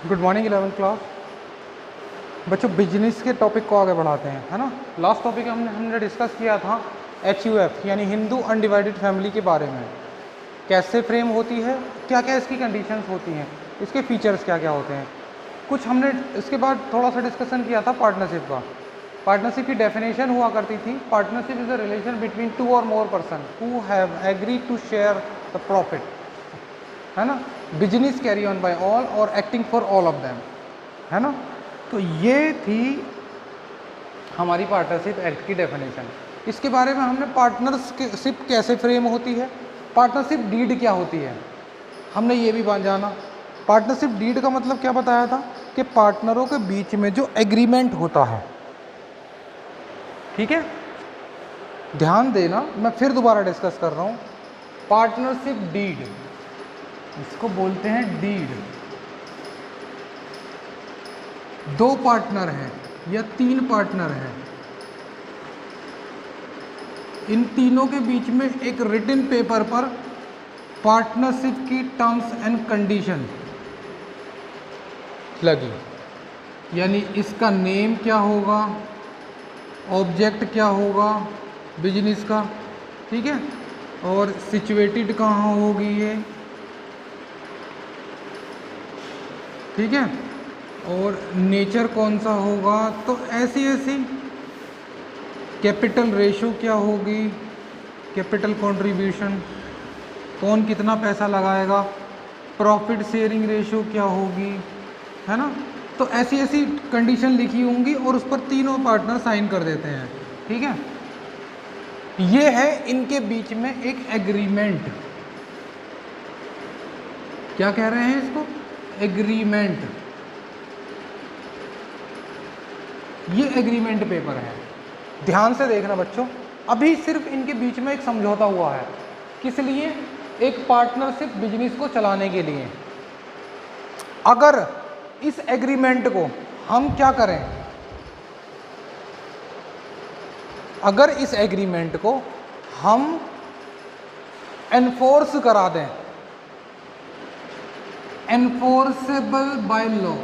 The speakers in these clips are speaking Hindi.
गुड मॉर्निंग 11th क्लास बच्चों। बिजनेस के टॉपिक को आगे बढ़ाते हैं, है ना। लास्ट टॉपिक हमने डिस्कस किया था HUF यानी हिंदू अनडिवाइडेड फैमिली के बारे में। कैसे फ्रेम होती है, क्या क्या इसकी कंडीशंस होती हैं, इसके फीचर्स क्या क्या होते हैं। कुछ हमने इसके बाद थोड़ा सा डिस्कशन किया था पार्टनरशिप का। पार्टनरशिप की डेफिनेशन हुआ करती थी, partnership is a relation between 2 or more person who have agreed to share the profit, है ना। Business carry on by all or acting for all of them, है ना। तो ये थी हमारी पार्टनरशिप एक्ट की डेफिनेशन। इसके बारे में हमने पार्टनरशिप कैसे फ्रेम होती है, पार्टनरशिप डीड क्या होती है, हमने ये भी जाना। पार्टनरशिप डीड का मतलब क्या बताया था कि पार्टनरों के बीच में जो एग्रीमेंट होता है, ठीक है। ध्यान देना, मैं फिर दोबारा डिस्कस कर रहा हूँ। पार्टनरशिप डीड, इसको बोलते हैं डीड। दो पार्टनर हैं या 3 पार्टनर हैं, इन तीनों के बीच में एक रिटन पेपर पर पार्टनरशिप की टर्म्स एंड कंडीशन लगी। यानी इसका नेम क्या होगा, ऑब्जेक्ट क्या होगा बिजनेस का, ठीक है, और सिचुएटेड कहाँ होगी ये, ठीक है, और नेचर कौन सा होगा। तो ऐसी ऐसी कैपिटल रेशो क्या होगी, कैपिटल कंट्रीब्यूशन, कौन कितना पैसा लगाएगा, प्रॉफिट शेयरिंग रेशो क्या होगी, है ना। तो ऐसी ऐसी कंडीशन लिखी होंगी और उस पर तीनों पार्टनर साइन कर देते हैं, ठीक है। ये है इनके बीच में एक एग्रीमेंट। क्या कह रहे हैं इसको, एग्रीमेंट। ये एग्रीमेंट पेपर है। ध्यान से देखना बच्चों, अभी सिर्फ इनके बीच में एक समझौता हुआ है। किस लिए, एक पार्टनरशिप बिजनेस को चलाने के लिए। अगर इस एग्रीमेंट को हम क्या करें, अगर इस एग्रीमेंट को हम एनफोर्स करा दें, एनफोर्सेबल बाय लॉ,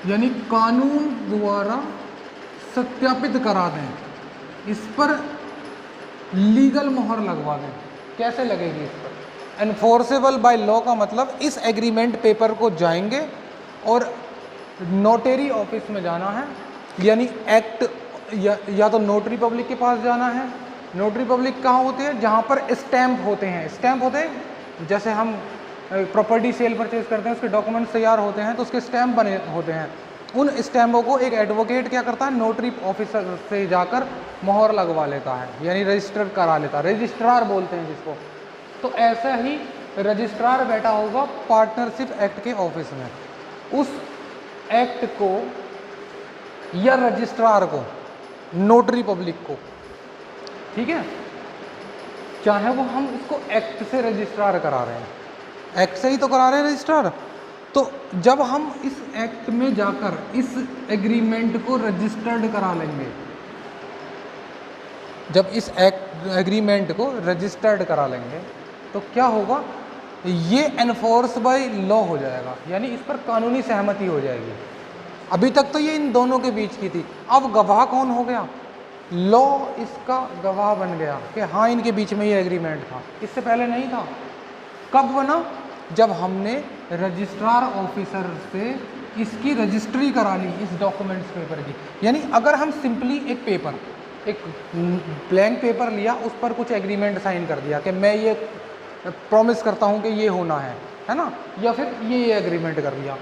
यानी कानून द्वारा सत्यापित करा दें, इस पर लीगल मोहर लगवा दें। कैसे लगेगी इस पर, एनफोर्सेबल बाय लॉ का मतलब इस एग्रीमेंट पेपर को जाएंगे और नोटरी ऑफिस में जाना है, यानी एक्ट या तो नोटरी पब्लिक के पास जाना है। नोटरी पब्लिक कहाँ होते हैं, जहाँ पर स्टैंप होते हैं। स्टैंप होते हैं, जैसे हम प्रॉपर्टी सेल परचेज करते हैं, उसके डॉक्यूमेंट्स तैयार होते हैं तो उसके स्टैंप बने होते हैं। उन स्टैम्पों को एक एडवोकेट क्या करता है, नोटरी ऑफिसर से जाकर मोहर लगवा लेता है, यानी रजिस्टर करा लेता है, रजिस्ट्रार बोलते हैं जिसको। तो ऐसा ही रजिस्ट्रार बैठा होगा पार्टनरशिप एक्ट के ऑफिस में। उस एक्ट को या रजिस्ट्रार को, नोटरी पब्लिक को, ठीक है, चाहे वो हम इसको एक्ट से रजिस्ट्रार करा रहे हैं, एक्ट से ही तो करा रहे हैं रजिस्ट्रार। तो जब हम इस एक्ट में जाकर इस एग्रीमेंट को रजिस्टर्ड करा लेंगे, जब इस एग्रीमेंट को रजिस्टर्ड करा लेंगे तो क्या होगा, ये एनफोर्स बाय लॉ हो जाएगा, यानी इस पर कानूनी सहमति हो जाएगी। अभी तक तो ये इन दोनों के बीच की थी, अब गवाह कौन हो गया, लॉ इसका गवाह बन गया कि हाँ इनके बीच में ये एग्रीमेंट था। इससे पहले नहीं था। कब बना, जब हमने रजिस्ट्रार ऑफिसर से इसकी रजिस्ट्री करा ली, इस डॉक्यूमेंट्स पेपर की। यानी अगर हम सिंपली एक पेपर, एक ब्लैंक पेपर लिया, उस पर कुछ एग्रीमेंट साइन कर दिया कि मैं ये प्रॉमिस करता हूँ कि ये होना है ना, या फिर ये एग्रीमेंट कर लिया,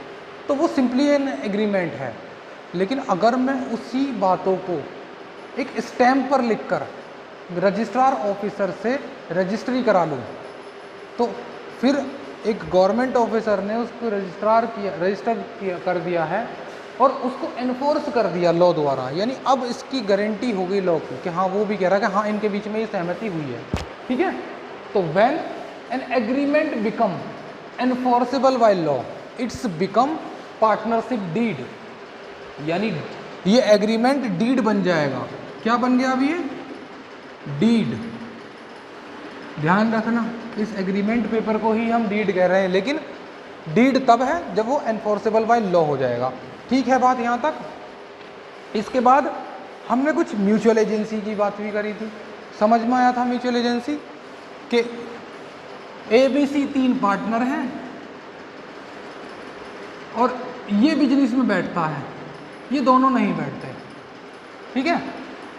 तो वो सिंपली एन एग्रीमेंट है। लेकिन अगर मैं उसी बातों को एक स्टैम्प पर लिखकर रजिस्ट्रार ऑफिसर से रजिस्ट्री करा लूँ, तो फिर एक गवर्नमेंट ऑफिसर ने उसको रजिस्टर कर दिया है और उसको एनफोर्स कर दिया लॉ द्वारा, यानी अब इसकी गारंटी हो गई लॉ की कि हाँ, वो भी कह रहा है कि हाँ इनके बीच में ये सहमति हुई है, ठीक है। तो when an agreement become enforceable by law, it's become partnership deed, यानी ये एग्रीमेंट डीड बन जाएगा। क्या बन गया अब ये, डीड। ध्यान रखना, इस एग्रीमेंट पेपर को ही हम डीड कह रहे हैं, लेकिन डीड तब है जब वो एनफोर्सेबल बाय लॉ हो जाएगा। ठीक है बात यहाँ तक। इसके बाद हमने कुछ म्यूचुअल एजेंसी की बात भी करी थी। समझ में आया था म्यूचुअल एजेंसी के ABC 3 पार्टनर हैं और ये बिजनेस में बैठता है, ये दोनों नहीं बैठते। ठीक है,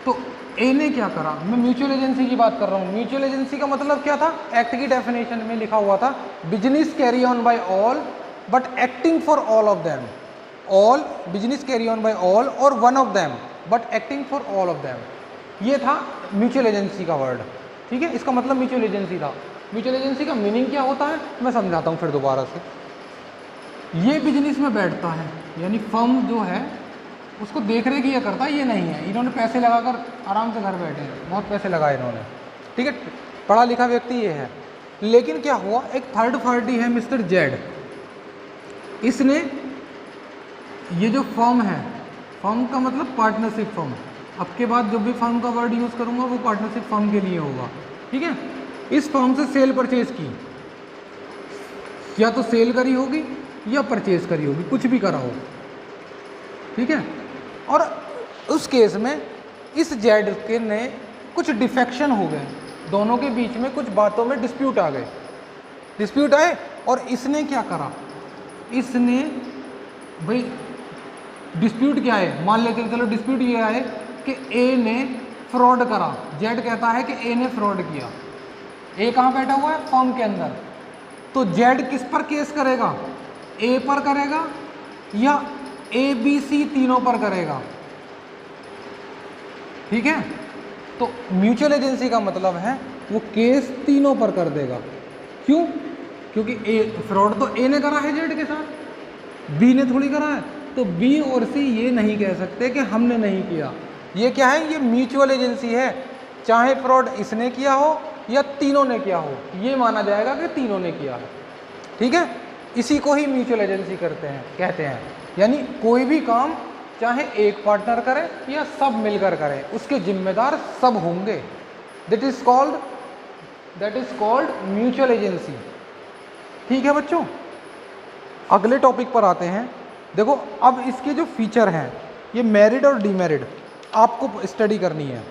तो ए ने क्या करा, मैं म्यूचुअल एजेंसी की बात कर रहा हूँ। म्यूचुअल एजेंसी का मतलब क्या था, एक्ट की डेफिनेशन में लिखा हुआ था business carry on by all but acting for all of them. All business carry on by all or one of them but acting for all of them, ये था म्यूचुअल एजेंसी का वर्ड। ठीक है, इसका मतलब म्यूचुअल एजेंसी था। म्यूचुअल एजेंसी का मीनिंग क्या होता है मैं समझाता हूँ फिर दोबारा से। ये बिजनेस में बैठता है, यानी फर्म जो है उसको देख रेख ये करता है, ये नहीं है इन्होंने पैसे लगाकर आराम से घर बैठे हैं, बहुत पैसे लगाए इन्होंने। ठीक है, पढ़ा लिखा व्यक्ति ये है। लेकिन क्या हुआ, एक थर्ड पार्टी है मिस्टर जेड, इसने ये जो फर्म है, फर्म का मतलब पार्टनरशिप फर्म, अब के बाद जो भी फर्म का वर्ड यूज़ करूँगा वो पार्टनरशिप फर्म के लिए होगा। ठीक है, इस फर्म से सेल परचेज की, या तो सेल करी होगी या परचेज करी होगी, कुछ भी करा हो। ठीक है, और उस केस में इस जेड के ने कुछ डिफेक्शन हो गए, दोनों के बीच में कुछ बातों में डिस्प्यूट आ गए, डिस्प्यूट आए और इसने क्या करा, इसने भाई डिस्प्यूट क्या है, मान लेते हैं चलो डिस्प्यूट ये है कि ए ने फ्रॉड करा, जेड कहता है कि ए ने फ्रॉड किया। ए कहाँ बैठा हुआ है, फर्म के अंदर, तो जेड किस पर केस करेगा, ए पर करेगा या ABC तीनों पर करेगा। ठीक है, तो म्यूचुअल एजेंसी का मतलब है वो केस तीनों पर कर देगा। क्यों, क्योंकि ए फ्रॉड तो ए ने करा है जेड के साथ, बी ने थोड़ी करा है, तो बी और सी ये नहीं कह सकते कि हमने नहीं किया। ये क्या है, ये म्यूचुअल एजेंसी है, चाहे फ्रॉड इसने किया हो या तीनों ने किया हो, ये माना जाएगा कि तीनों ने किया है। ठीक है, इसी को ही म्यूचुअल एजेंसी करते हैं, कहते हैं। यानी कोई भी काम चाहे एक पार्टनर करे या सब मिलकर करें, उसके जिम्मेदार सब होंगे। That is called mutual agency. ठीक है बच्चों, अगले टॉपिक पर आते हैं। देखो अब इसके जो फीचर हैं, ये मैरिड और डीमेरिड आपको स्टडी करनी है।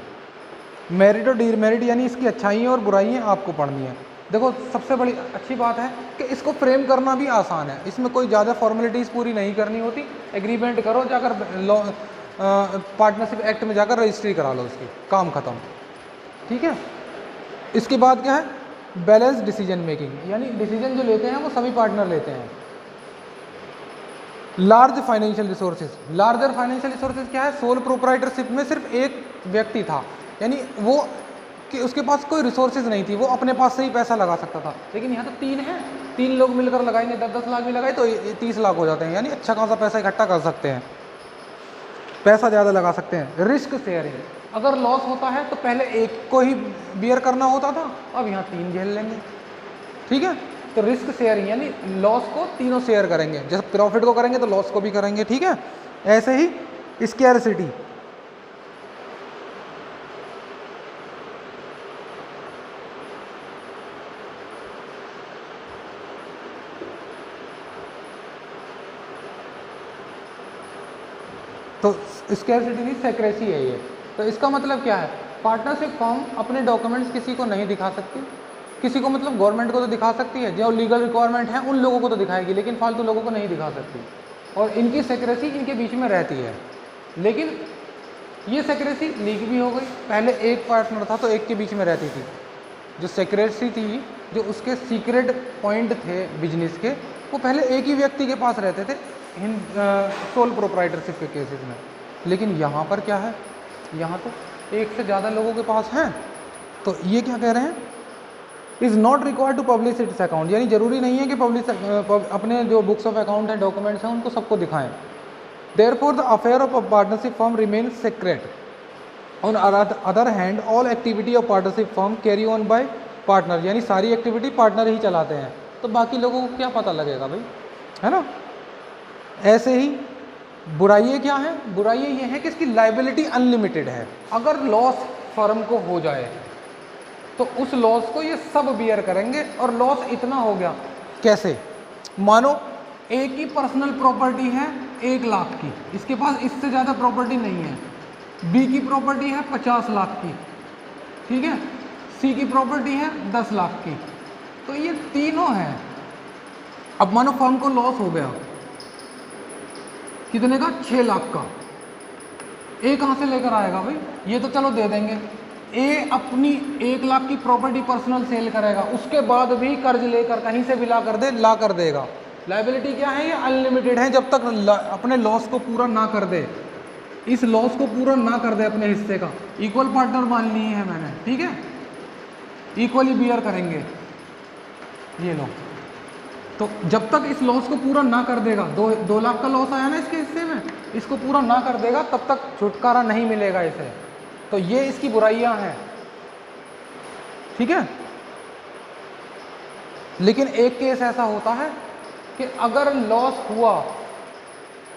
मैरिड और डीमेरिड यानी इसकी अच्छाइयाँ और बुराइयाँ आपको पढ़नी है। देखो सबसे बड़ी अच्छी बात है कि इसको फ्रेम करना भी आसान है, इसमें कोई ज़्यादा फॉर्मेलिटीज़ पूरी नहीं करनी होती। एग्रीमेंट करो, जाकर लॉ पार्टनरशिप एक्ट में जाकर रजिस्ट्री करा लो, उसकी काम ख़त्म। ठीक है, इसके बाद क्या है, बैलेंस डिसीजन मेकिंग, यानी डिसीजन जो लेते हैं वो सभी पार्टनर लेते हैं। Large financial resources, larger financial resources क्या है, सोल प्रोप्राइटरशिप में सिर्फ एक व्यक्ति था, यानी वो कि उसके पास कोई रिसोर्सेज नहीं थी, वो अपने पास से ही पैसा लगा सकता था। लेकिन यहाँ तो 3 हैं, 3 लोग मिलकर लगाएंगे, 10-10 लाख भी लगाए तो 30 लाख हो जाते हैं, यानी अच्छा खासा पैसा इकट्ठा कर सकते हैं, पैसा ज़्यादा लगा सकते हैं। रिस्क शेयरिंग, अगर लॉस होता है तो पहले एक को ही बियर करना होता था, अब यहाँ 3 झेल लेंगे। ठीक है, तो रिस्क शेयरिंग यानी लॉस को तीनों शेयर करेंगे, जैसे प्रॉफिट को करेंगे तो लॉस को भी करेंगे। ठीक है, ऐसे ही स्कैरसिटी, तो स्कैरसिटी नहीं सेक्रेसी है ये। तो इसका मतलब क्या है, पार्टनरशिप फर्म अपने डॉक्यूमेंट्स किसी को नहीं दिखा सकती, किसी को मतलब गवर्नमेंट को तो दिखा सकती है, जो लीगल रिक्वायरमेंट है उन लोगों को तो दिखाएगी, लेकिन फालतू लोगों को नहीं दिखा सकती, और इनकी सेक्रेसी इनके बीच में रहती है। लेकिन ये सेक्रेसी लीक भी हो गई, पहले एक पार्टनर था तो एक के बीच में रहती थी, जो सेक्रेसी थी, जो उसके सीक्रेट पॉइंट थे बिजनेस के, वो पहले एक ही व्यक्ति के पास रहते थे सोल प्रोप्राइटरशिप के केसेस में। लेकिन यहाँ पर क्या है, यहाँ तो एक से ज़्यादा लोगों के पास हैं, तो ये क्या कह रहे हैं, is not required to publish its account, यानी ज़रूरी नहीं है कि अपने जो बुक्स ऑफ अकाउंट हैं, डॉक्यूमेंट्स हैं, उनको सबको दिखाएं। Therefore the affair of a partnership firm remain secret. On other hand all activity of partnership firm carry on by partner, यानी सारी एक्टिविटी पार्टनर ही चलाते हैं, तो बाकी लोगों को क्या पता लगेगा भाई, है ना। ऐसे ही बुराइयाँ क्या हैं, बुराइयाँ ये हैं कि इसकी लाइबिलिटी अनलिमिटेड है। अगर लॉस फर्म को हो जाए तो उस लॉस को ये सब बियर करेंगे। और लॉस इतना हो गया कैसे, मानो ए की पर्सनल प्रॉपर्टी है 1 लाख की, इसके पास इससे ज़्यादा प्रॉपर्टी नहीं है। बी की प्रॉपर्टी है 50 लाख की, ठीक है। सी की प्रॉपर्टी है 10 लाख की। तो ये तीनों हैं। अब मानो फर्म को लॉस हो गया कितने का, 6 लाख का। ए कहाँ से लेकर आएगा भाई, ये तो चलो दे देंगे। ए अपनी 1 लाख की प्रॉपर्टी पर्सनल सेल करेगा, उसके बाद भी कर्ज लेकर कहीं से भी ला कर देगा। लायबिलिटी क्या है, ये अनलिमिटेड है जब तक अपने लॉस को पूरा ना कर दे। इस लॉस को पूरा ना कर दे अपने हिस्से का, इक्वल पार्टनर मान लिए है मैंने, ठीक है, इक्वली बियर करेंगे ये लो। तो जब तक इस लॉस को पूरा ना कर देगा, 2 लाख का लॉस आया ना इसके हिस्से में, इसको पूरा ना कर देगा तब तक छुटकारा नहीं मिलेगा इसे। तो ये इसकी बुराइयां हैं, ठीक है। लेकिन एक केस ऐसा होता है कि अगर लॉस हुआ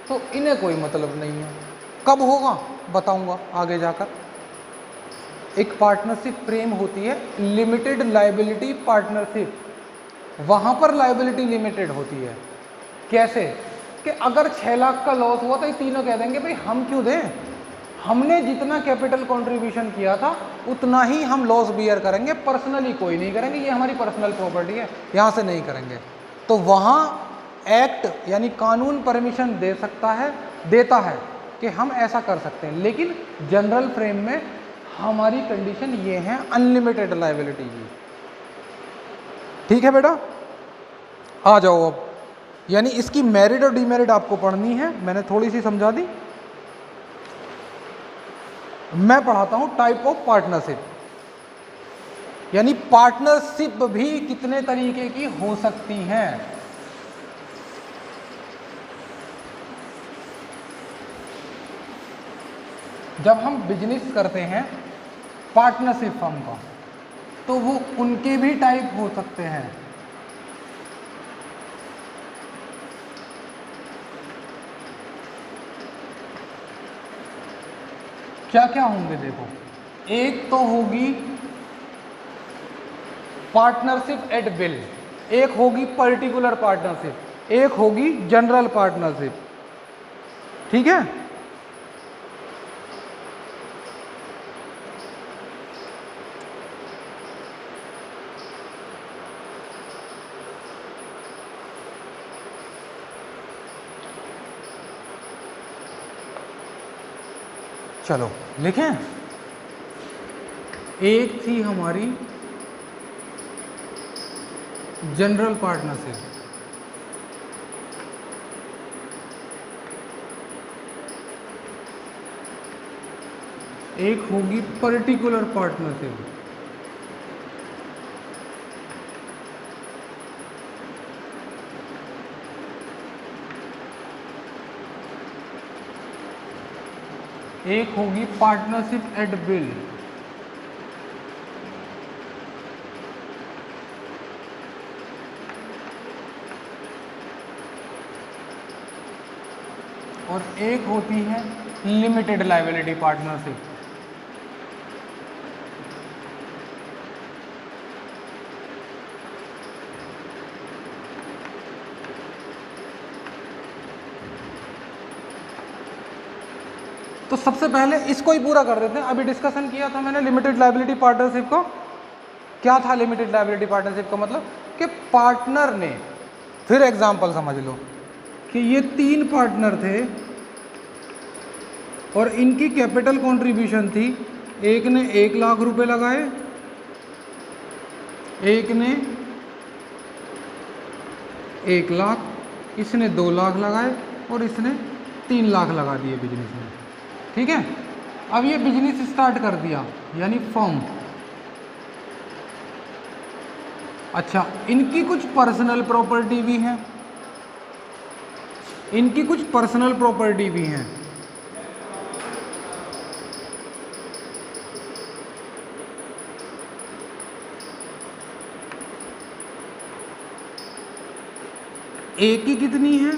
तो इन्हें कोई मतलब नहीं है। कब होगा बताऊंगा आगे जाकर। एक पार्टनरशिप फ्रेम होती है लिमिटेड लायबिलिटी पार्टनरशिप, वहां पर लायबिलिटी लिमिटेड होती है। कैसे कि अगर 6 लाख का लॉस हुआ तो ये तीनों कह देंगे भाई हम क्यों दें, हमने जितना कैपिटल कंट्रीब्यूशन किया था उतना ही हम लॉस बियर करेंगे, पर्सनली कोई नहीं करेंगे, ये हमारी पर्सनल प्रॉपर्टी है, यहाँ से नहीं करेंगे। तो वहाँ एक्ट यानी कानून परमिशन दे सकता है, देता है कि हम ऐसा कर सकते हैं। लेकिन जनरल फ्रेम में हमारी कंडीशन ये है अनलिमिटेड लायबिलिटी की, ठीक है बेटा। आ जाओ अब, यानी इसकी मेरिट और डीमेरिट आपको पढ़नी है, मैंने थोड़ी सी समझा दी। मैं पढ़ाता हूं टाइप ऑफ पार्टनरशिप, यानी पार्टनरशिप भी कितने तरीके की हो सकती हैं। जब हम बिजनेस करते हैं पार्टनरशिप फर्म का, तो वो उनके भी टाइप हो सकते हैं। क्या क्या होंगे देखो, एक तो होगी पार्टनरशिप एट विल, एक होगी पर्टिकुलर पार्टनरशिप, एक होगी जनरल पार्टनरशिप, ठीक है। चलो लिखें। एक थी हमारी जनरल पार्टनरशिप, एक होगी पर्टिकुलर पार्टनरशिप, एक होगी पार्टनरशिप एट विल, और एक होती है लिमिटेड लायबिलिटी पार्टनरशिप। तो सबसे पहले इसको ही पूरा कर देते हैं। अभी डिस्कशन किया था मैंने लिमिटेड लायबिलिटी पार्टनरशिप को। क्या था लिमिटेड लायबिलिटी पार्टनरशिप का मतलब कि पार्टनर ने, फिर एग्जांपल समझ लो कि ये 3 पार्टनर थे और इनकी कैपिटल कंट्रीब्यूशन थी, एक ने 1 लाख रुपए लगाए, एक ने 1 लाख, इसने 2 लाख लगाए और इसने 3 लाख लगा दिए बिजनेस में, ठीक है। अब ये बिजनेस स्टार्ट कर दिया यानी फर्म। अच्छा, इनकी कुछ पर्सनल प्रॉपर्टी भी है, इनकी कुछ पर्सनल प्रॉपर्टी भी हैं। ए की कितनी है,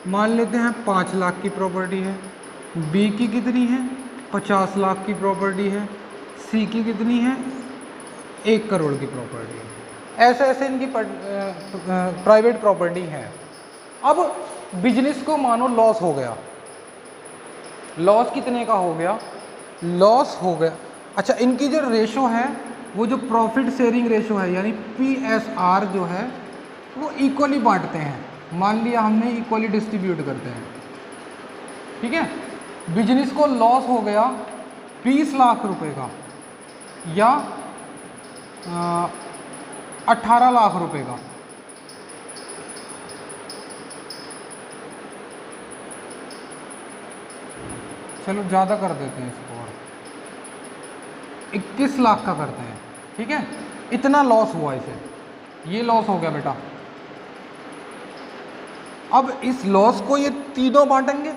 मान लेते हैं 5 लाख की प्रॉपर्टी है। बी की कितनी है, 50 लाख की प्रॉपर्टी है। सी की कितनी है, 1 करोड़ की प्रॉपर्टी है। ऐसे ऐसे इनकी प्राइवेट प्रॉपर्टी है। अब बिजनेस को मानो लॉस हो गया, लॉस कितने का हो गया, लॉस हो गया। अच्छा, इनकी जो रेशो है वो जो प्रॉफिट शेयरिंग रेशो है यानी PSR जो है वो इक्वली बांटते हैं। मान लिया हमने इक्वली डिस्ट्रीब्यूट करते हैं, ठीक है। बिजनेस को लॉस हो गया 20 लाख रुपए का या 18 लाख रुपए का, चलो ज़्यादा कर देते हैं इसको और 21 लाख का करते हैं, ठीक है। इतना लॉस हुआ इसे, ये लॉस हो गया बेटा। अब इस लॉस को ये तीनों बांटेंगे,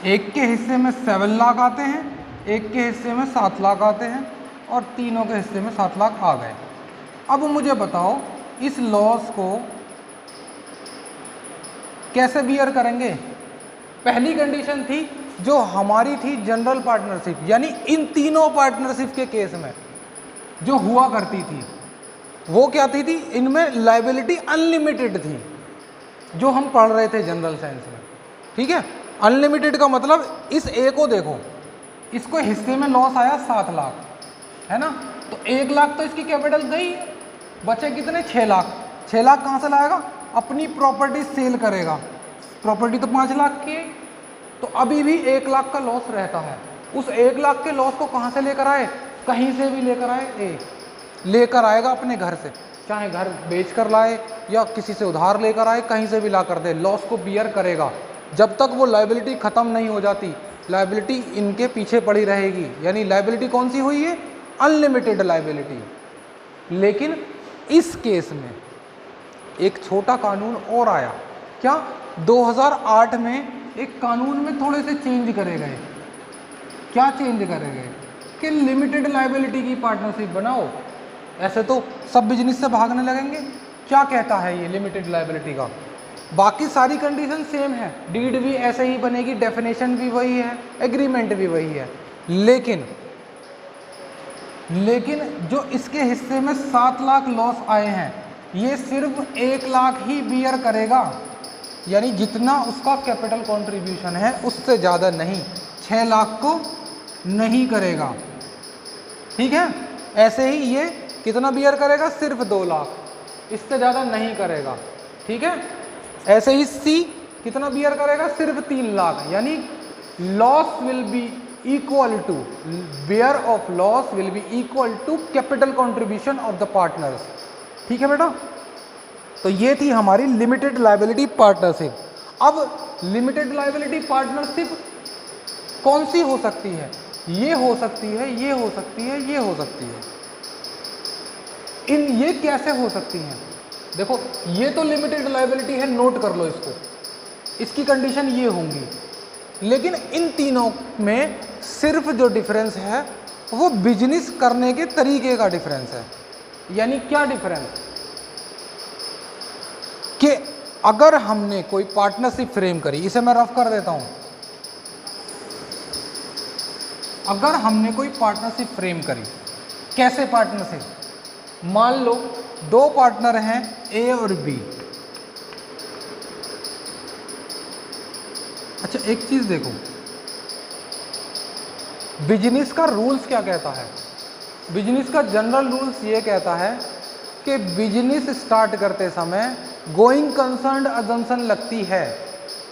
एक के हिस्से में 7 लाख आते हैं, एक के हिस्से में 7 लाख आते हैं और तीनों के हिस्से में 7 लाख आ गए। अब मुझे बताओ इस लॉस को कैसे बियर करेंगे। पहली कंडीशन थी जो हमारी थी जनरल पार्टनरशिप, यानी इन तीनों पार्टनरशिप के केस में जो हुआ करती थी वो क्या थी इनमें लायबिलिटी अनलिमिटेड थी, जो हम पढ़ रहे थे जनरल साइंस में, ठीक है। अनलिमिटेड का मतलब इस ए को देखो, इसको हिस्से में लॉस आया 7 लाख, है ना, तो 1 लाख तो इसकी कैपिटल गई, बचे कितने 6 लाख। 6 लाख कहाँ से लाएगा, अपनी प्रॉपर्टी सेल करेगा, प्रॉपर्टी तो 5 लाख की, तो अभी भी 1 लाख का लॉस रहता है। उस 1 लाख के लॉस को कहाँ से लेकर आए, कहीं से भी लेकर आए, लेकर आएगा अपने घर से, चाहे घर बेच कर लाए या किसी से उधार लेकर आए, कहीं से भी ला कर दे, लॉस को बियर करेगा। जब तक वो लायबिलिटी ख़त्म नहीं हो जाती, लायबिलिटी इनके पीछे पड़ी रहेगी। यानी लायबिलिटी कौन सी हुई है, अनलिमिटेड लायबिलिटी। लेकिन इस केस में एक छोटा कानून और आया, क्या 2008 में एक कानून में थोड़े से चेंज करे गए। क्या चेंज करे गए कि लिमिटेड लायबिलिटी की पार्टनरशिप बनाओ। ऐसे तो सब बिजनेस से भागने लगेंगे। क्या कहता है ये लिमिटेड लायबिलिटी का, बाकी सारी कंडीशन सेम है, डीड भी ऐसे ही बनेगी, डेफिनेशन भी वही है, एग्रीमेंट भी वही है, लेकिन जो इसके हिस्से में 7 लाख लॉस आए हैं ये सिर्फ 1 लाख ही बियर करेगा, यानी जितना उसका कैपिटल कंट्रीब्यूशन है उससे ज़्यादा नहीं, 6 लाख को नहीं करेगा, ठीक है। ऐसे ही ये कितना बियर करेगा, सिर्फ 2 लाख, इससे ज़्यादा नहीं करेगा, ठीक है। ऐसे ही सी कितना बियर करेगा, सिर्फ 3 लाख, यानी loss will be equal to, bear of loss will be equal to capital contribution of the partners, ठीक है बेटा। तो ये थी हमारी लिमिटेड लायबिलिटी पार्टनरशिप। अब लिमिटेड लायबिलिटी पार्टनरशिप कौन सी हो सकती है, ये हो सकती है, ये हो सकती है, ये हो सकती है। ये कैसे हो सकती हैं, देखो ये तो लिमिटेड लायबिलिटी है, नोट कर लो इसको, इसकी कंडीशन ये होंगी, लेकिन इन तीनों में सिर्फ जो डिफरेंस है वो बिजनेस करने के तरीके का डिफरेंस है। यानी क्या डिफरेंस, कि अगर हमने कोई पार्टनरशिप फ्रेम करी, इसे मैं रफ कर देता हूं, अगर हमने कोई पार्टनरशिप फ्रेम करी, कैसे पार्टनरशिप, मान लो 2 पार्टनर हैं ए और बी। अच्छा एक चीज देखो, बिजनेस का रूल्स क्या कहता है, बिजनेस का जनरल रूल्स ये कहता है कि बिजनेस स्टार्ट करते समय गोइंग कंसर्न्ड अजम्पशन लगती है,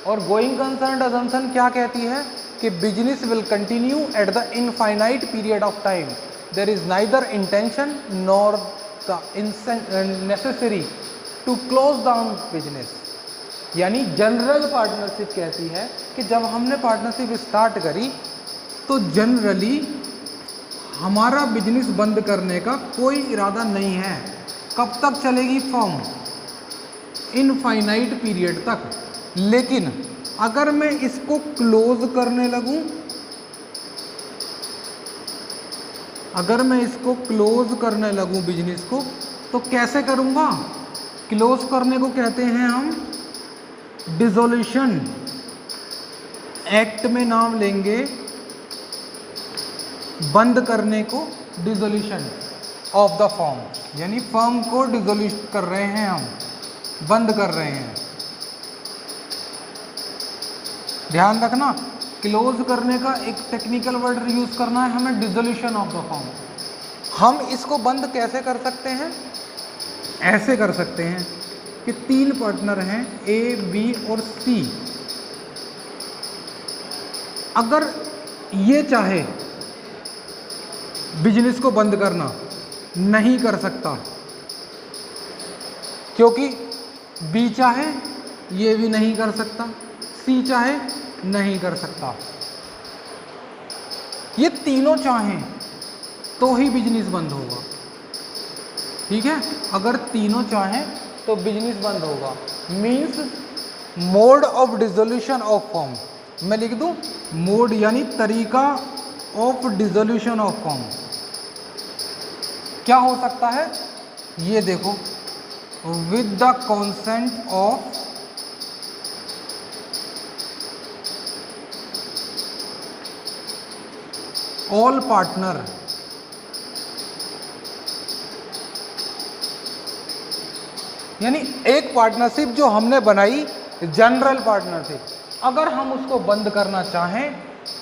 और गोइंग कंसर्न्ड अजम्पशन क्या कहती है कि business will continue at the infinite period of time, there is neither intention nor the necessary to close down business. यानी जनरल पार्टनरशिप कहती है कि जब हमने पार्टनरशिप स्टार्ट करी तो जनरली हमारा बिजनेस बंद करने का कोई इरादा नहीं है। कब तक चलेगी फर्म, इनफाइनाइट पीरियड तक। लेकिन अगर मैं इसको क्लोज करने लगूं, अगर मैं इसको क्लोज करने लगूं बिजनेस को, तो कैसे करूंगा, क्लोज करने को कहते हैं हम डिसोल्यूशन, एक्ट में नाम लेंगे बंद करने को डिसोल्यूशन। ऑफ द फर्म, यानी फर्म को डिसोल्यूट कर रहे हैं हम, बंद कर रहे हैं। ध्यान रखना, क्लोज करने का एक टेक्निकल वर्ड यूज करना है हमें, डिसोल्यूशन ऑफ द फर्म। हम इसको बंद कैसे कर सकते हैं? ऐसे कर सकते हैं कि 3 पार्टनर हैं ए, बी और सी। अगर ये चाहे बिजनेस को बंद करना, नहीं कर सकता, क्योंकि बी चाहे ये भी नहीं कर सकता, सी चाहे नहीं कर सकता। ये तीनों चाहें तो ही बिजनेस बंद होगा। ठीक है, अगर तीनों चाहें तो बिजनेस बंद होगा। Means mode of dissolution of firm, मैं लिख दूं मोड यानी तरीका ऑफ डिसोल्यूशन ऑफ फर्म। क्या हो सकता है? ये देखो, with the consent of all partner, यानी एक पार्टनरशिप जो हमने बनाई जनरल पार्टनरशिप, अगर हम उसको बंद करना चाहें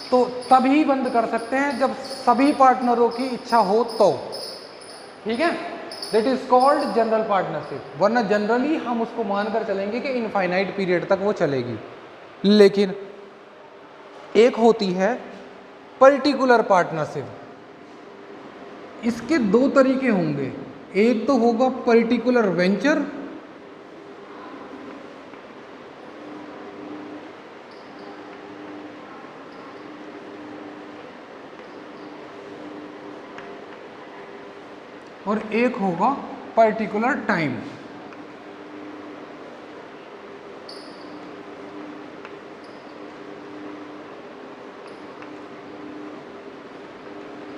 तो तभी बंद कर सकते हैं जब सभी पार्टनरों की इच्छा हो तो। ठीक है, that is called general partnership. वरना जनरली हम उसको मानकर चलेंगे कि इनफाइनाइट पीरियड तक वो चलेगी। लेकिन एक होती है पर्टिकुलर पार्टनरशिप, इसके 2 तरीके होंगे। एक तो होगा पर्टिकुलर वेंचर, और एक होगा पर्टिकुलर टाइम।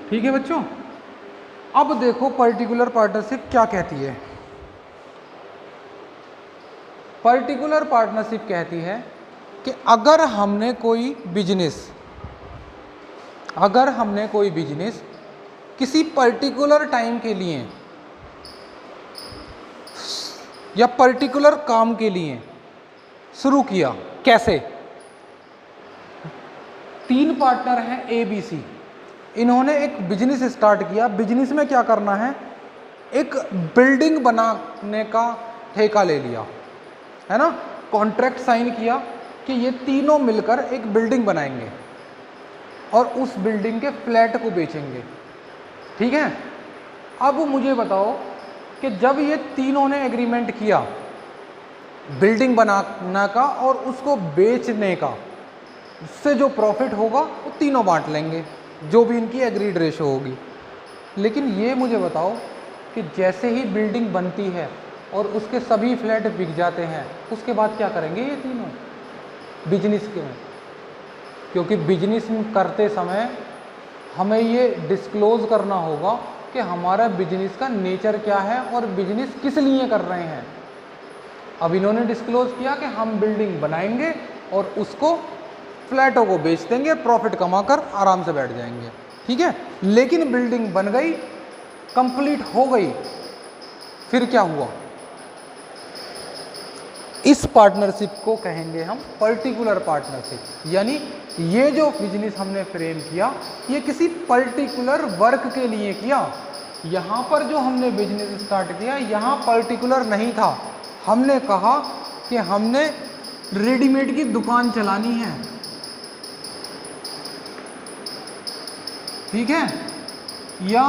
ठीक है बच्चों, अब देखो पर्टिकुलर पार्टनरशिप क्या कहती है। पर्टिकुलर पार्टनरशिप कहती है कि अगर हमने कोई बिजनेस किसी पर्टिकुलर टाइम के लिए या पर्टिकुलर काम के लिए शुरू किया। कैसे? 3 पार्टनर हैं ए, बी, सी, इन्होंने एक बिजनेस स्टार्ट किया। बिजनेस में क्या करना है? एक बिल्डिंग बनाने का ठेका ले लिया, है ना, कॉन्ट्रैक्ट साइन किया कि ये तीनों मिलकर एक बिल्डिंग बनाएंगे और उस बिल्डिंग के फ्लैट को बेचेंगे। ठीक है, अब मुझे बताओ कि जब ये तीनों ने एग्रीमेंट किया बिल्डिंग बनाने का और उसको बेचने का, उससे जो प्रॉफिट होगा वो तीनों बांट लेंगे, जो भी इनकी एग्रीड रेशो होगी। लेकिन ये मुझे बताओ कि जैसे ही बिल्डिंग बनती है और उसके सभी फ्लैट बिक जाते हैं, उसके बाद क्या करेंगे ये तीनों बिजनेस के में? क्योंकि बिजनेस करते समय हमें ये डिस्क्लोज करना होगा कि हमारा बिजनेस का नेचर क्या है और बिजनेस किस लिए कर रहे हैं। अब इन्होंने डिस्क्लोज किया कि हम बिल्डिंग बनाएंगे और उसको फ्लैटों को बेच देंगे, प्रॉफिट कमाकर आराम से बैठ जाएंगे। ठीक है, लेकिन बिल्डिंग बन गई, कंप्लीट हो गई, फिर क्या हुआ? इस पार्टनरशिप को कहेंगे हम पर्टिकुलर पार्टनरशिप। यानी ये जो बिजनेस हमने फ्रेम किया ये किसी पर्टिकुलर वर्क के लिए किया। यहाँ पर जो हमने बिजनेस स्टार्ट किया यहाँ पर्टिकुलर नहीं था, हमने कहा कि हमने रेडीमेड की दुकान चलानी है। ठीक है, या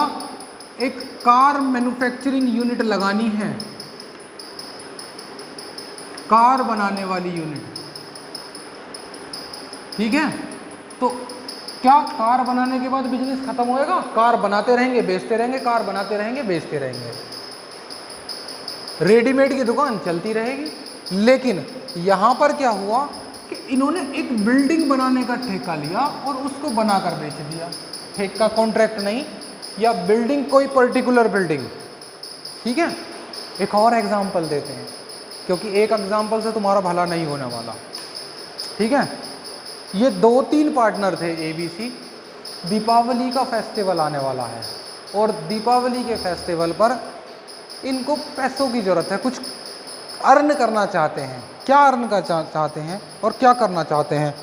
एक कार मैन्युफैक्चरिंग यूनिट लगानी है, कार बनाने वाली यूनिट। ठीक है, तो क्या कार बनाने के बाद बिजनेस खत्म होएगा? कार बनाते रहेंगे, बेचते रहेंगे, कार बनाते रहेंगे, बेचते रहेंगे, रेडीमेड की दुकान चलती रहेगी। लेकिन यहाँ पर क्या हुआ कि इन्होंने एक बिल्डिंग बनाने का ठेका लिया और उसको बनाकर बेच दिया। ठेका कॉन्ट्रैक्ट नहीं, या बिल्डिंग कोई पर्टिकुलर बिल्डिंग। ठीक है, एक और एग्जाम्पल देते हैं क्योंकि एक एग्जाम्पल से तुम्हारा भला नहीं होने वाला। ठीक है, ये 2-3 पार्टनर थे ए, बी, सी। दीपावली का फेस्टिवल आने वाला है और दीपावली के फेस्टिवल पर इनको पैसों की ज़रूरत है, कुछ अर्न करना चाहते हैं। क्या अर्न का चाहते हैं और क्या करना चाहते हैं?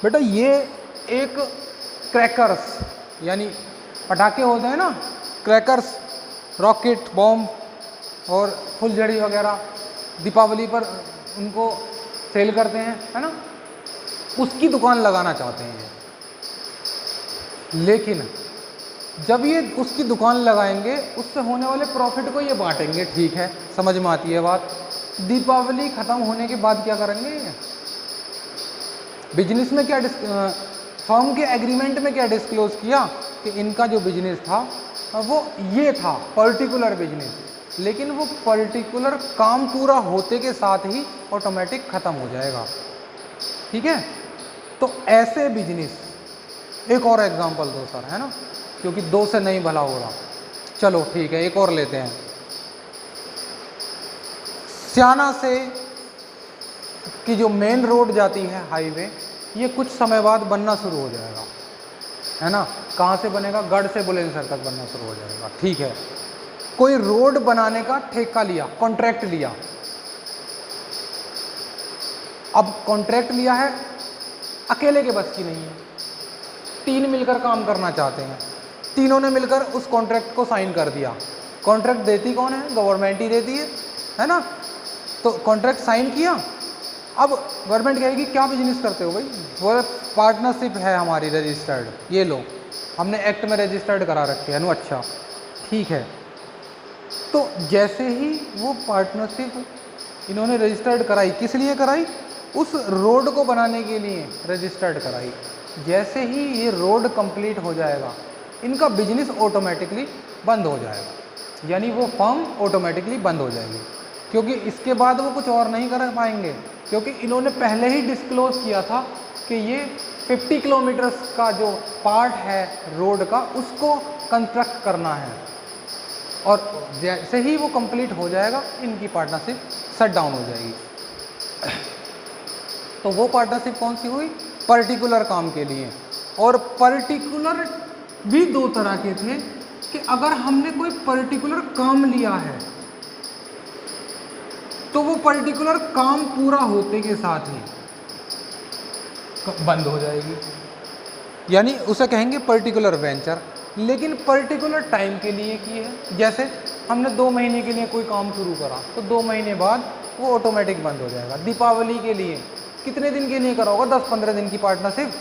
बेटा ये एक क्रैकर्स यानी पटाखे होते हैं ना, क्रैकर्स, रॉकेट, बॉम्ब और फुलझड़ी वगैरह दीपावली पर उनको सेल करते हैं, है ना, उसकी दुकान लगाना चाहते हैं। लेकिन जब ये उसकी दुकान लगाएंगे उससे होने वाले प्रॉफिट को ये बांटेंगे, ठीक है, समझ में आती है बात। दीपावली ख़त्म होने के बाद क्या करेंगे? बिजनेस में क्या फर्म के एग्रीमेंट में क्या डिस्क्लोज किया कि इनका जो बिजनेस था वो ये था, पर्टिकुलर बिजनेस, लेकिन वो पर्टिकुलर काम पूरा होते के साथ ही ऑटोमेटिक ख़त्म हो जाएगा, ठीक है। तो ऐसे बिजनेस, एक और एग्जांपल दो सर, है ना, क्योंकि दो से नहीं भला हो रहा। चलो ठीक है, एक और लेते हैं। स्याना से की जो मेन रोड जाती है, हाईवे, ये कुछ समय बाद बनना शुरू हो जाएगा, है ना। कहाँ से बनेगा? गढ़ से बुलंदशहर तक बनना शुरू हो जाएगा, ठीक है। कोई रोड बनाने का ठेका लिया, कॉन्ट्रैक्ट लिया। अब कॉन्ट्रैक्ट लिया है, अकेले के बस की नहीं है, 3 मिलकर काम करना चाहते हैं। तीनों ने मिलकर उस कॉन्ट्रैक्ट को साइन कर दिया। कॉन्ट्रैक्ट देती कौन है? गवर्नमेंट ही देती है ना। तो कॉन्ट्रैक्ट साइन किया। अब गवर्नमेंट कहेगी क्या बिजनेस करते हो भाई? वो पार्टनरशिप है हमारी रजिस्टर्ड, ये लो, हमने एक्ट में रजिस्टर्ड करा रखे है। अच्छा ठीक है। तो जैसे ही वो पार्टनरशिप इन्होंने रजिस्टर्ड कराई, किस लिए कराई? उस रोड को बनाने के लिए रजिस्टर्ड कराई। जैसे ही ये रोड कंप्लीट हो जाएगा, इनका बिजनेस ऑटोमेटिकली बंद हो जाएगा, यानी वो फर्म ऑटोमेटिकली बंद हो जाएगी, क्योंकि इसके बाद वो कुछ और नहीं कर पाएंगे, क्योंकि इन्होंने पहले ही डिस्क्लोज किया था कि ये 50 किलोमीटर्स का जो पार्ट है रोड का, उसको कंस्ट्रक्ट करना है। और जैसे ही वो कंप्लीट हो जाएगा, इनकी पार्टनरशिप शट डाउन हो जाएगी। तो वो पार्टनरशिप कौन सी हुई? पर्टिकुलर काम के लिए। और पर्टिकुलर भी दो तरह के थे कि अगर हमने कोई पर्टिकुलर काम लिया है तो वो पर्टिकुलर काम पूरा होते के साथ ही बंद हो जाएगी, यानी उसे कहेंगे पर्टिकुलर वेंचर, लेकिन पर्टिकुलर टाइम के लिए की है। जैसे हमने 2 महीने के लिए कोई काम शुरू करा तो 2 महीने बाद वो ऑटोमेटिक बंद हो जाएगा। दीपावली के लिए कितने दिन के लिए करा होगा? 10-15 दिन की पार्टनरशिप,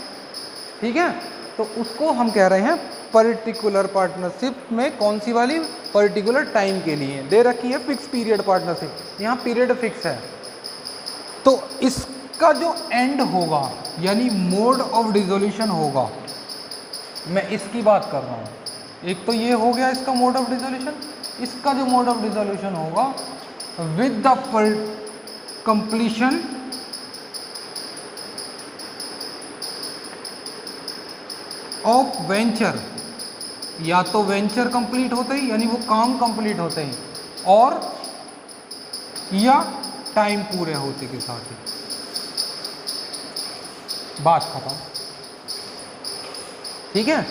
ठीक है। तो उसको हम कह रहे हैं पर्टिकुलर पार्टनरशिप में कौन सी वाली? पर्टिकुलर टाइम के लिए दे रखी है, फिक्स पीरियड पार्टनरशिप, यहाँ पीरियड फिक्स है। तो इसका जो एंड होगा, यानी मोड ऑफ डिसोल्यूशन होगा, मैं इसकी बात कर रहा हूँ। एक तो ये हो गया इसका मोड ऑफ डिसोल्यूशन, इसका जो मोड ऑफ डिसोल्यूशन होगा with the completion of venture, या तो वेंचर कंप्लीट होते ही, यानी वो काम कंप्लीट होते ही, और या टाइम पूरे होते के साथ ही। बात खत्म, ठीक है।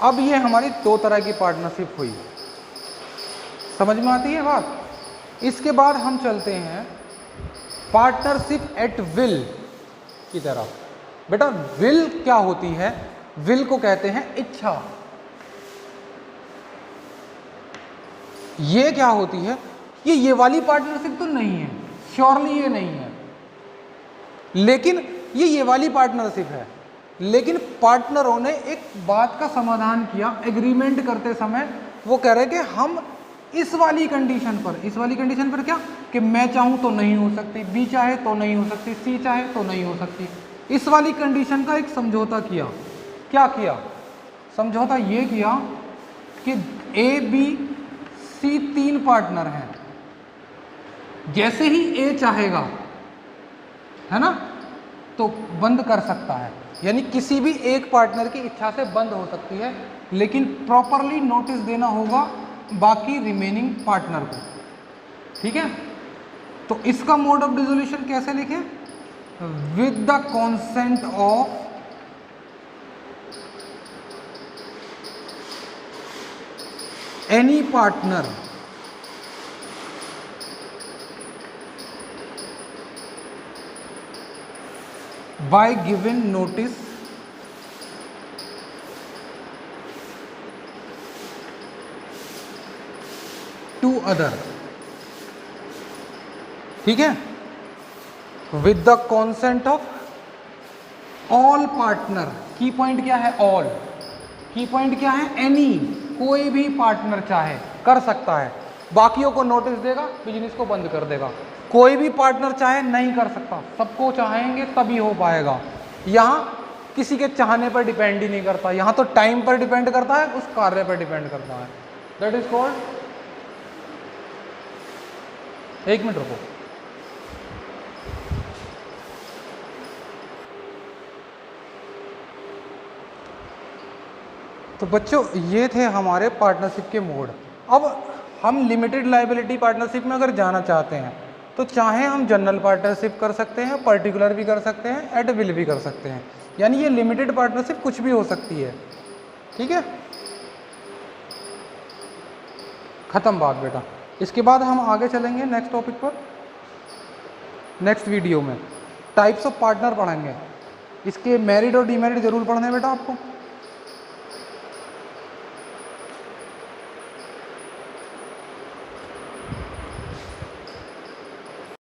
अब ये हमारी 2 तरह की पार्टनरशिप हुई, समझ में आती है बात। इसके बाद हम चलते हैं पार्टनरशिप एट विल की तरफ। बेटा विल क्या होती है? विल को कहते हैं इच्छा। ये क्या होती है? ये वाली पार्टनरशिप तो नहीं है, श्योरली ये नहीं है, लेकिन ये वाली पार्टनरशिप है। लेकिन पार्टनरों ने एक बात का समाधान किया एग्रीमेंट करते समय। वो कह रहे कि हम इस वाली कंडीशन पर क्या, कि मैं चाहूं तो नहीं हो सकती, बी चाहे तो नहीं हो सकती, सी चाहे तो नहीं हो सकती, इस वाली कंडीशन का एक समझौता किया। क्या किया? समझौता ये किया कि ए, बी, सी 3 पार्टनर हैं। जैसे ही ए चाहेगा, है ना, तो बंद कर सकता है, यानी किसी भी एक पार्टनर की इच्छा से बंद हो सकती है, लेकिन प्रॉपरली नोटिस देना होगा बाकी रिमेनिंग पार्टनर को, ठीक है। तो इसका मोड ऑफ डिसोल्यूशन कैसे लिखें? With the consent of any partner by given notice to other, ठीक है, with the consent of all partner. की पॉइंट क्या है? ऑल। की पॉइंट क्या है? एनी, कोई भी पार्टनर चाहे कर सकता है, बाकियों को नोटिस देगा, बिजनेस को बंद कर देगा। कोई भी पार्टनर चाहे नहीं कर सकता, सबको चाहेंगे तभी हो पाएगा। यहाँ किसी के चाहने पर डिपेंड ही नहीं करता, यहाँ तो टाइम पर डिपेंड करता है, उस कार्य पर डिपेंड करता है। दैट इज कॉल्ड, एक मिनट रुको, तो बच्चों ये थे हमारे पार्टनरशिप के मोड। अब हम लिमिटेड लायबिलिटी पार्टनरशिप में अगर जाना चाहते हैं तो चाहे हम जनरल पार्टनरशिप कर सकते हैं, पर्टिकुलर भी कर सकते हैं, एट विल भी कर सकते हैं, यानी ये लिमिटेड पार्टनरशिप कुछ भी हो सकती है, ठीक है। खत्म बात बेटा। इसके बाद हम आगे चलेंगे नेक्स्ट टॉपिक पर, नेक्स्ट वीडियो में टाइप्स ऑफ पार्टनर पढ़ेंगे। इसके मेरिट और डीमेरिट जरूर पढ़ने बेटा आपको।